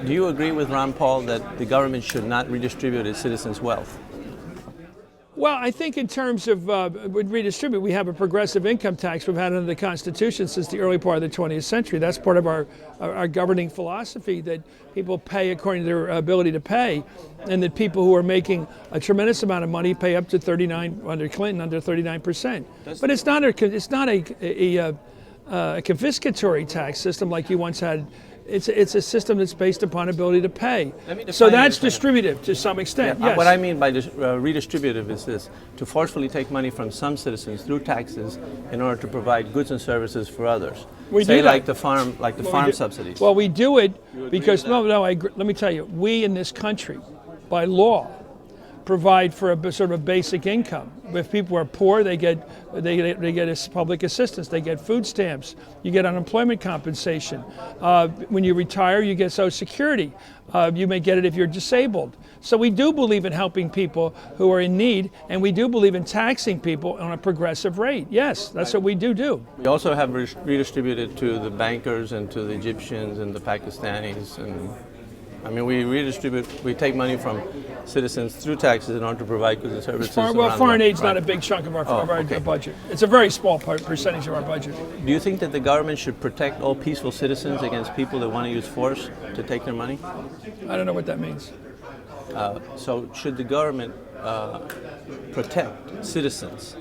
Do you agree with Ron Paul that the government should not redistribute its citizens' wealth? Well, I think in terms of redistribute, we have a progressive income tax we've had under the Constitution since the early part of the 20th century. That's part of our governing philosophy, that people pay according to their ability to pay, and that people who are making a tremendous amount of money pay up to 39 under Clinton, under 39%. But it's not a confiscatory tax system like you once had. It's a system that's based upon ability to pay. So that's distributive to some extent, yeah, yes. What I mean by redistributive is this: to forcefully take money from some citizens through taxes in order to provide goods and services for others. We Say do that. like the farm subsidies. Well, we do it because, let me tell you, we in this country, by law, provide for a sort of a basic income. If people are poor, they get public assistance. They get food stamps. You get unemployment compensation. When you retire, you get Social Security. You may get it if you're disabled. So we do believe in helping people who are in need, and we do believe in taxing people on a progressive rate. Yes, that's what we do. We also have redistributed to the bankers and to the Egyptians and the Pakistanis, and I mean, we take money from citizens through taxes in order to provide goods and services. Foreign aid's not a big chunk of our budget. It's a very small percentage of our budget. Do you think that the government should protect all peaceful citizens against people that want to use force to take their money? I don't know what that means. So should the government protect citizens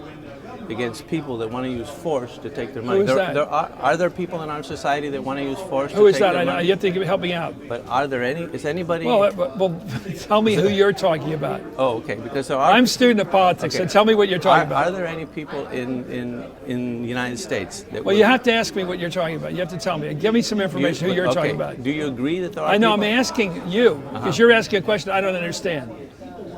against people that want to use force to take their money? Who is that? Are there people in our society that want to use force Who to is take that? their money? You have to help me out. But are there any? Is anybody? Well, tell me who you're talking about. Oh, okay. Because there are. I'm a student of politics, so tell me what you're talking about. Are there any people in the United States that? Well, you have to ask me what you're talking about. You have to tell me. Give me some information who you're talking about. Do you agree that there are? I know. People? I'm asking you because you're asking a question I don't understand.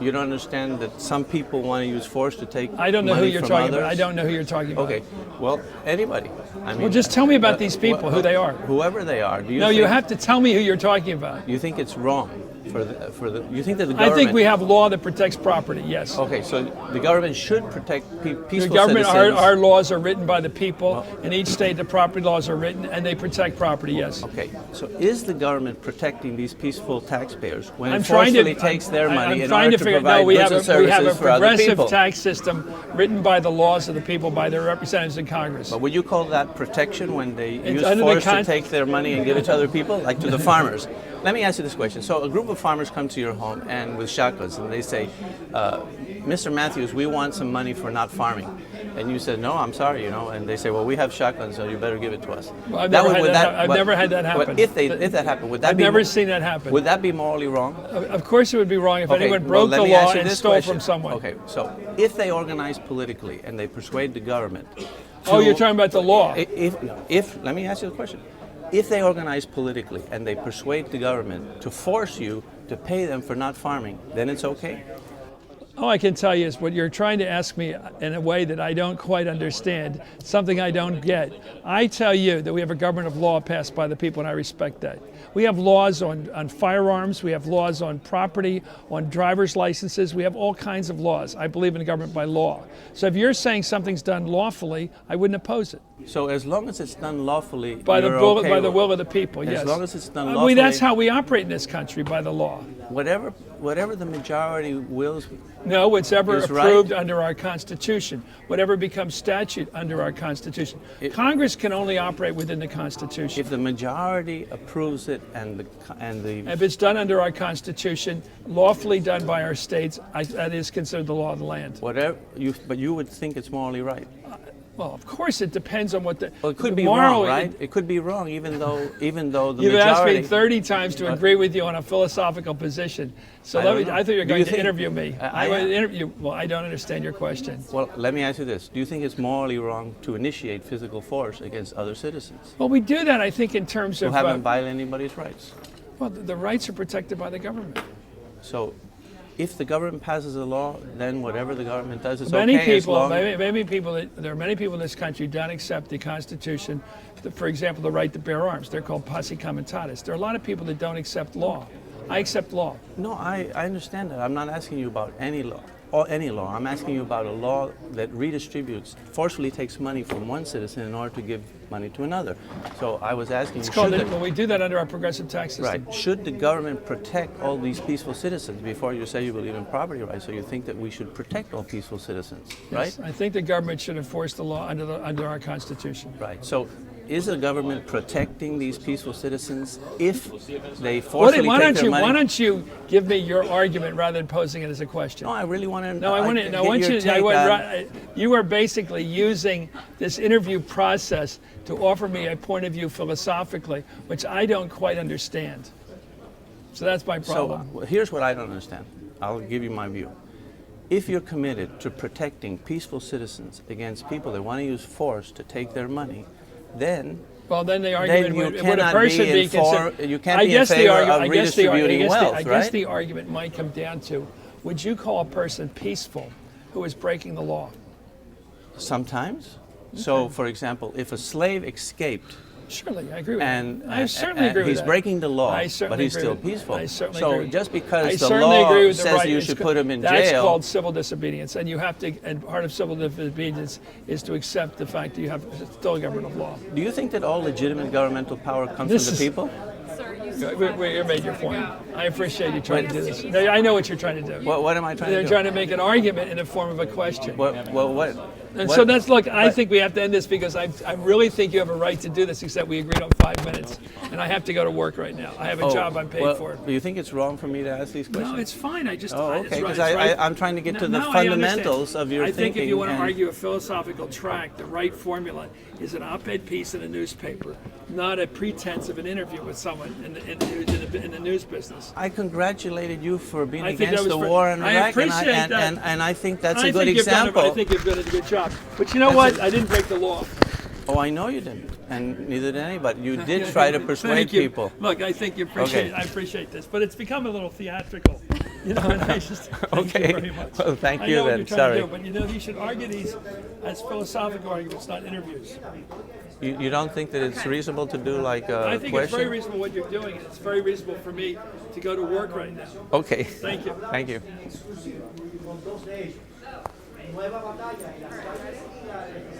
You don't understand that some people want to use force to take I don't know who you're from talking others? about. I don't know who you're talking about. Okay. Well, anybody. I mean, Well, just tell me about these people, who they are. Whoever they are. Do you? No, think, you have to tell me who you're talking about. You think it's wrong for the? You think that the government? I think we have law that protects property. Yes. Okay, so the government should protect peaceful The government, citizens. our laws are written by the people. In each state, the property laws are written, and they protect property. Yes. Okay, so is the government protecting these peaceful taxpayers when it trying forcefully takes their money I'm in trying order to to figure. provide No, we goods have and services we have a for other progressive people? tax system written by the laws of the people, by their representatives in Congress. But would you call that protection when they use under force the to take their money and give it to other people, like to the farmers? Let me ask you this question. So a group of farmers come to your home and with shotguns, and they say, Mr. Matthews, we want some money for not farming. And you said, no, I'm sorry, and they say, well, we have shotguns, so you better give it to us. Well, I've never had that happen. If that happened, would that I've be? never seen that happen. Would that be morally wrong? Of course, it would be wrong if anyone broke the law and stole from someone. Okay, so if they organize politically and they persuade the government. You're talking about the law. If let me ask you a question. If they organize politically and they persuade the government to force you to pay them for not farming, then it's okay? All I can tell you is what you're trying to ask me in a way that I don't quite understand, something I don't get. I tell you that we have a government of law passed by the people, and I respect that. We have laws on firearms, we have laws on property, on driver's licenses, we have all kinds of laws. I believe in a government by law. So if you're saying something's done lawfully, I wouldn't oppose it. So as long as it's done lawfully, by the will of the people, yes. As long as it's done lawfully. That's how we operate in this country, by the law. Whatever the majority wills. No, whatever approved right. under our Constitution, whatever becomes statute under our Constitution. Congress can only operate within the Constitution. If the majority approves it and the if it's done under our Constitution, lawfully done by our states, that is considered the law of the land. But you would think it's morally right. Well, of course, it depends on what the. Well, it could be wrong, right? It could be wrong, even though the You've majority. You've asked me 30 times to agree with you on a philosophical position. So I thought you were going to interview me. Well, I don't understand your question. Well, let me ask you this: do you think it's morally wrong to initiate physical force against other citizens? Well, we do that, I think, in terms of. Who haven't violated anybody's rights. Well, the rights are protected by the government. So. If the government passes a law, then whatever the government does is there are many people in this country who don't accept the Constitution. For example, the right to bear arms. They're called posse comitatus. There are a lot of people that don't accept law. I accept law. No, I understand that. I'm not asking you about any law. any law. I'm asking you about a law that redistributes, forcefully takes money from one citizen in order to give money to another. So I was asking It's you, called when we do that under our progressive tax system. right, should the government protect all these peaceful citizens? Before you say you believe in property rights, so you think that we should protect all peaceful citizens, right? Yes, I think the government should enforce the law under our Constitution. Right. So is the government protecting these peaceful citizens if they forcefully take their money? Why don't you give me your argument rather than posing it as a question? No, I really want to. No, I want to. You are basically using this interview process to offer me a point of view philosophically, which I don't quite understand. So that's my problem. So here's what I don't understand. I'll give you my view. If you're committed to protecting peaceful citizens against people that want to use force to take their money, then the argument you would a cannot person be be in considered. you can't be in favor of redistributing wealth, I guess the argument might come down to: would you call a person peaceful who is breaking the law? Sometimes. So, for example, if a slave escaped, surely, I agree with and, that. I certainly agree with he's that. breaking the law, but he's still agree peaceful. I certainly so agree with just that. because the certainly law agree with the says right. you should put him in That's jail, called civil disobedience, and you have to. And part of civil disobedience is to accept the fact that you have still a government of law. do you think that all legitimate governmental power comes This from the is- people? You made your point. I appreciate you trying to do this. I know what you're trying to do. What am I trying to They're do? trying to make an argument in the form of a question. What? And what- so that's, look, I think we have to end this because I really think you have a right to do this, except we agreed on 5 minutes. And I have to go to work right now. I have a job I'm paid for. Do you think it's wrong for me to ask these questions? No, it's fine. I just. Oh, it's okay, right- because it's right. I'm trying to get to the No, I fundamentals understand. of your I think thinking. if you want to and- argue a philosophical track, the right formula is an op-ed piece in a newspaper, not a pretense of an interview with someone in the news business. I congratulated you for being I think that against was the for- war in I Iraq, appreciate that. and I think that's I a good think you've done it, but example. I think you've done a good job. But you know what? I didn't break the law. Oh, I know you didn't, and neither did anybody. You did try to persuade Thank you. people. Look, I think you appreciate. Okay. I appreciate this, but it's become a little theatrical. You know, and I just thank Okay. you very much. Well, thank I you know what then. you're trying Sorry. to do, but you know, you should argue these as philosophical arguments, not interviews. You don't think that it's reasonable to do like a I think question? it's very reasonable what you're doing, and it's very reasonable for me to go to work right now. Okay. Thank you. Thank you.